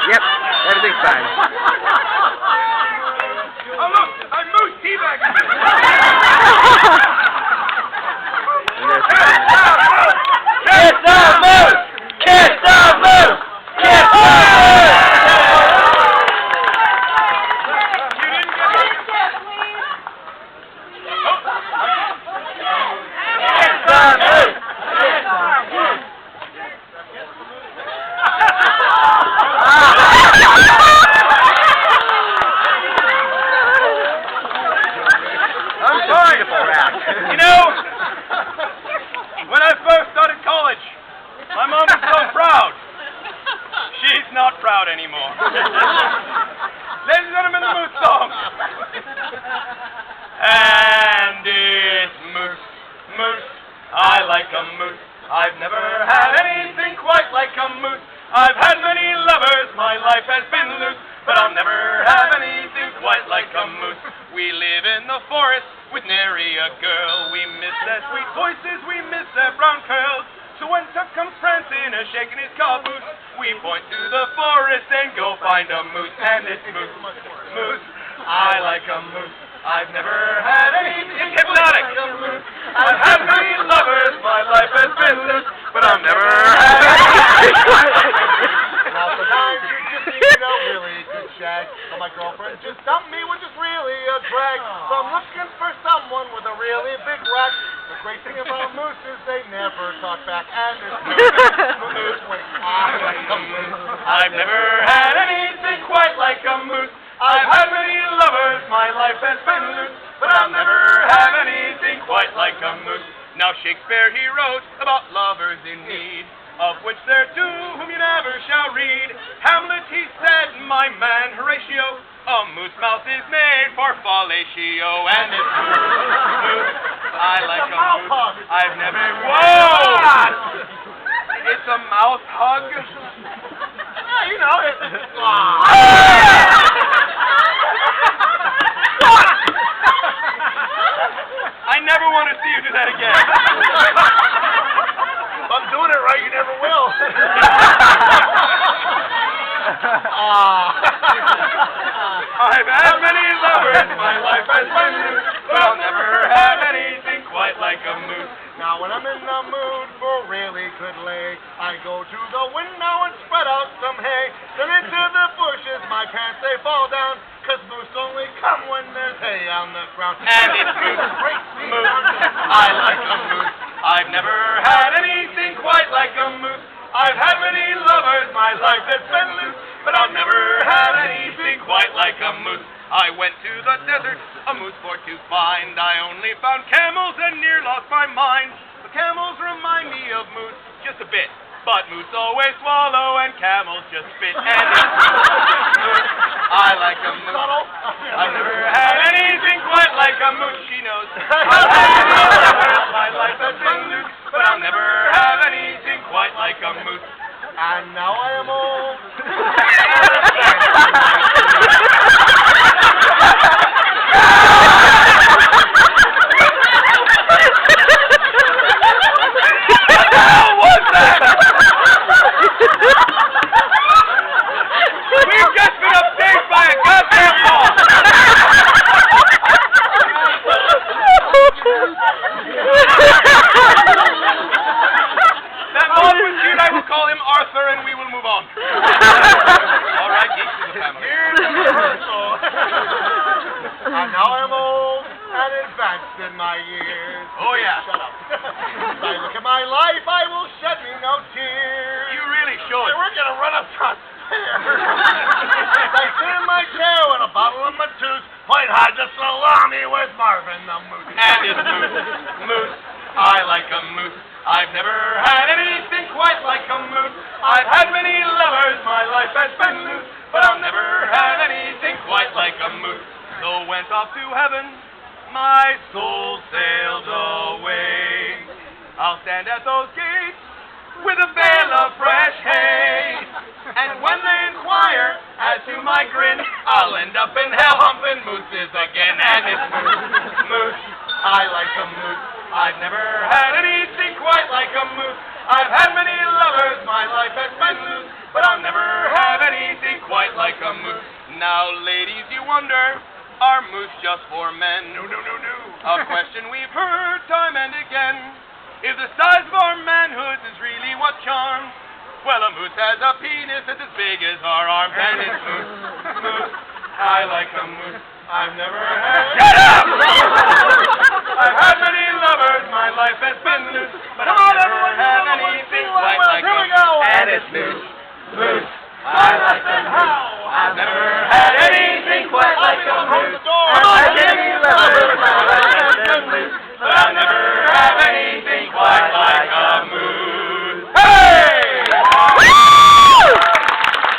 Yep, everything's fine. Oh look, I'm Moose teabagging. Kiss the moose! Kiss the moose! Kiss the moose! You know, when I first started college, my mom was so proud. She's not proud anymore. Ladies and gentlemen, the Moose song. And it's moose, moose. I like a moose. I've never had anything quite like a moose. I've had many lovers. My life has been loose, but I'll never have anything quite like a moose. We live in the forest with nary a girl. We miss their sweet voices, we miss their brown curls. So when Tuck comes prancing and shaking his caboose, we point to the forest and go find a moose. And it's moose, moose. I like a moose. I've never had anything hypnotic. Like a moose. I've had many lovers. My life has been loose, but I've never had anything quite like a moose. Now sometimes you just need a really good shag. So my girlfriend just dumped me, which is really a drag. So I'm looking for someone with a really big rack. The great thing about moose is they never talk back. And it's moose. I like a moose. I've never had anything quite like a moose. I've had many lovers. My life has been loose, but I'll never have anything quite like a moose. Now Shakespeare he wrote about lovers in need, of which there are two whom you never shall read. Hamlet he said, my man Horatio, a moose mouth is made for fellatio. And it's moose, moose. I like a moose. I've never. Whoa! It's a mouth hug. Yeah, you know it. I never want to see you do that again. If I'm doing it right, you never will. I've had many lovers, my life has been loose, but I'll never have anything quite like a moose. Now when I'm in the mood for really good lay, I go to the window and spread out some hay. Then into the bushes my pants they fall down, 'cause moose only come when there's hay on the ground. And it's moose, moose. I like a moose. I've never had anything quite like a moose. I've had many lovers, my life has been loose, but I've never had anything quite like a moose. I went to the desert, a moose for to find. I only found camels and near lost my mind. The camels remind me of moose just a bit, but moose always swallow and camels just spit. And it's moose. I like a moose. I've never had anything quite like a moose. She knows. I've had many lovers, my life has been loose, but I'll never have anything quite like a moose. And now I am old. We've just been upstaged by a goddamn moth! That moth was cute, I will call him Arthur and we will move on. Alright, geeks to the family. Here's the rehearsal. And now I'm old and advanced in my years. Oh yeah. Shut up. As I look at my life, I will shed me no tears. You really should. We're gonna run up front. I sit in my chair with a bottle of Matooth, point hard to salami with Marvin the Moose. And it's moose, moose. I like a moose. I've never had anything quite like a moose. I've had many lovers, my life has been loose, but I'll never have anything quite like a moose. So went off to heaven, my soul sailed away. I'll stand at those gates with a bale of fresh hay. And when they inquire as to my grin, I'll end up in hell humping mooses again. And it's moose, moose. I like a moose. I've never had anything quite like a moose. I've had many lovers, my life has been loose, but I'll never have anything a moose. Now, ladies, you wonder, are moose just for men? No. A question we've heard time and again. If the size of our manhoods is really what charms, well, a moose has a penis that's as big as our arms, and it's moose. Moose, I like a moose. I've never had... Shut up!